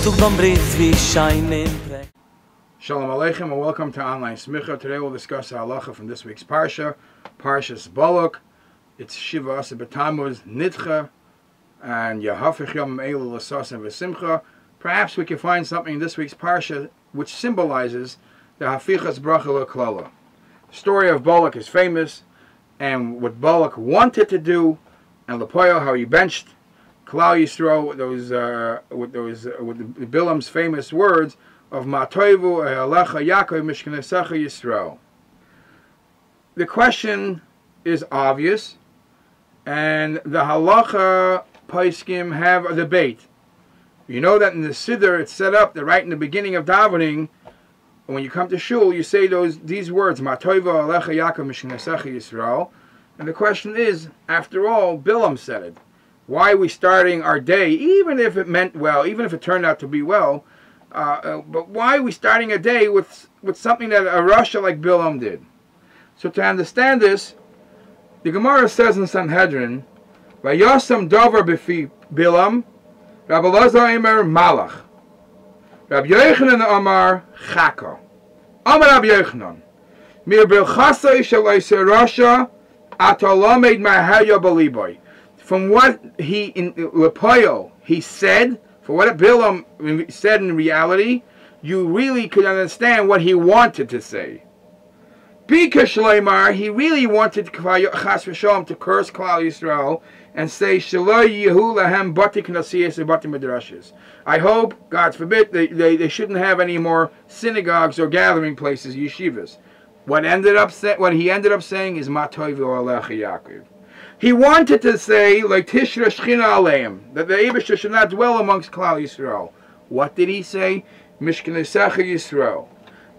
Shalom Aleichem and welcome to Online Smicha. Today we'll discuss the halacha from this week's Parsha, Parshat Balak. It's Shiva Asa B'Tammuz, Nidcha, and Yahafich Yom Eilu L'Sas and V'Simcha. Perhaps we can find something in this week's Parsha which symbolizes the Hafichas Bracha L'Klala. The story of Balak is famous, and what Balak wanted to do, and L'Poyo, how he benched Klal Yisrael with Bilam's famous words of Ma'toivu Alecha Yaakov Mishkanesecha Yisrael. The question is obvious, and the halacha poskim have a debate. You know that in the Siddur it's set up that right in the beginning of davening, when you come to shul, you say these words, Ma'toivu Alecha Yaakov Mishkanesecha Yisrael. And the question is, after all, Bilam said it. Why are we starting our day, even if it meant well, even if it turned out to be well, but why are we starting a day with something that a Rasha like Bilam did? So to understand this, the Gemara says in Sanhedrin, Vayasam davar b'fi Bilam, Rabbi Elazar Eimer Malach, Rabbi Yochanan Amar Chaka, Amar Rabbi Yochanan, Mir Bilchasei Shalaisei Rasha, Atalamed Mahaya Baliboy. From what he in Lepoyo he said, for what Bilam said in reality, you really could understand what he wanted to say. Bika Shleimar, he really wanted Chas v'Shalom to curse Klal Yisrael and say Shaloi Yehu Lahem Bati Knasiyas and Bati Midrashes. I hope, God forbid, they shouldn't have any more synagogues or gathering places, yeshivas. What he ended up saying is Ma'toivu Alecha Yaakov. He wanted to say, like Tishra Shechina Aleim, that the Eibusher should not dwell amongst Klal Yisrael. What did he say? Mishkanesecha Yisrael.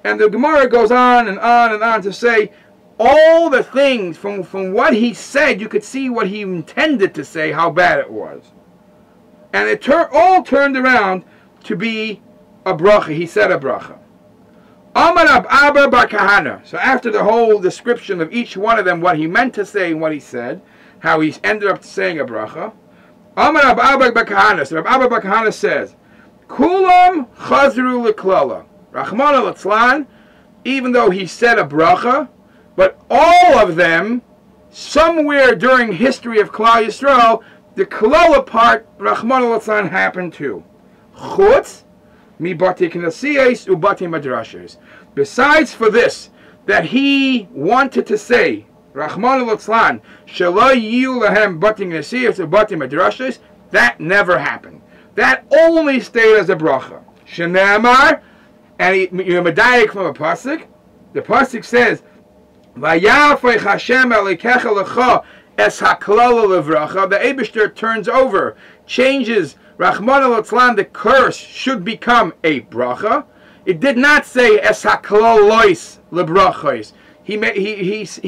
And the Gemara goes on and on and on to say, all the things from what he said, you could see what he intended to say, how bad it was. And it all turned around to be a bracha. He said a bracha. Amar Rab Abba bar Kahana. So after the whole description of each one of them, what he meant to say and what he said, how he ended up saying a bracha. Amar Rab Abba bar Kahana. So Rab Abba bar Kahana says, Kulam chazru l'klala. Rachmana l'tzlan, even though he said a bracha, but all of them, somewhere during history of Klal Yisrael, the klala part, Rachmana l'tzlan, happened too. Chutz mi bati knasiyos ubati madrashes. Besides for this, that he wanted to say, Rachmana l'tzlan, shelo yiyu lahem bati knasiyos ubati madrashes, that never happened. That only stayed as a bracha. Shene'amar, and you're medayik from a pasuk. The pasuk says, "Vayafay Hashem elikecha lecha es haklala levracha." The Eibusher turns over, changes Rachmana l'tzlan. The curse should become a bracha. It did not say es haklalois lebrachos. He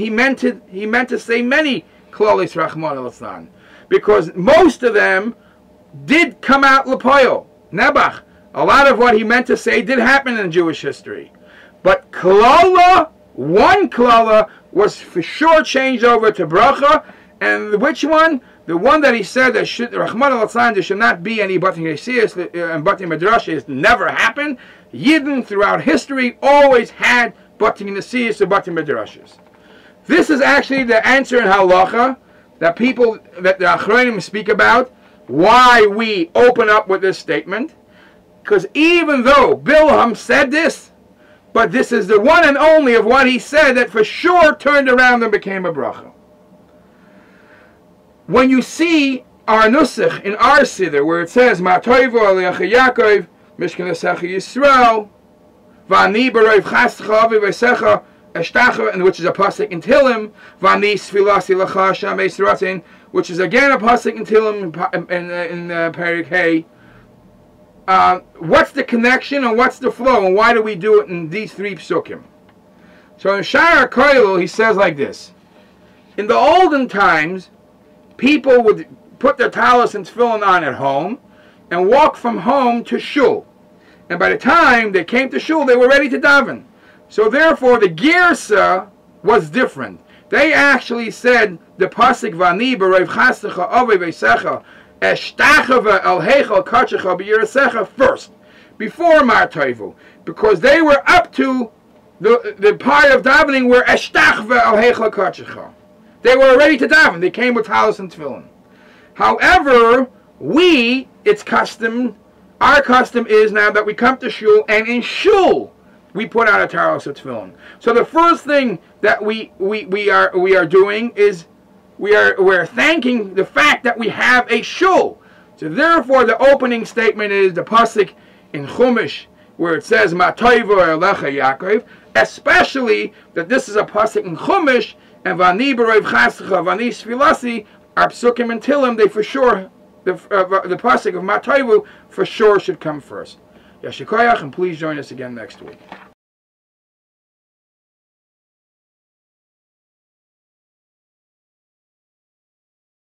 meant to say many klalos Rachmana l'tzlan, because most of them did come out lepoyo nebach. A lot of what he meant to say did happen in Jewish history. But klala, one klala, was for sure changed over to bracha. And which one? The one that he said that Rachmana l'tzlan, there should not be any Bati Nesiyos and Bati Midrashes, never happened. Yidden throughout history always had Bati Nesiyos and Bati Midrashes. This is actually the answer in halacha that the Achronim speak about, why we open up with this statement. Because even though Bilam said this, but this is the one and only of what he said that for sure turned around and became a bracha. When you see our nusach in our siddur, where it says, Ma'toivu Alecha Yaakov, Mishkanesecha Yisrael, V'ani b'roiv chastecha v'veisecha eshtacha, which is a pasuk in Tehillim, V'ani sfilasi lecha Hashem eisratin, which is again a pasuk in Tehillim in Perek Hey. What's the connection and what's the flow, and why do we do it in these three psukim? So in Sha'ar HaKoilel he says like this: in the olden times, people would put their talis and tefillin on at home and walk from home to shul, and by the time they came to shul, they were ready to daven. So therefore, the girsa was different. They actually said the pasuk Vani b'roiv chastecha avei veisecha eshtachava el heichal kachecha b'yirasecha first. before Martoivu, because they were up to the part of davening where Eshtachva al Heichal Kachecha. They were ready to daven. They came with talis and tefillin. However, it's custom. Our custom is now that we come to shul, and in shul we put on a talis and tefillin. So the first thing that we are doing is we're thanking the fact that we have a shul. So therefore, the opening statement is the pasuk in Chumash where it says Matoivo Elecha Yaakov, especially that this is a pasuk in Chumash, and Vani B'Roiv Chasecha Vani Sfilasi are psukim and Tilim. They for sure, the pasuk of Matoivu for sure should come first. Yashikoyach, and please join us again next week.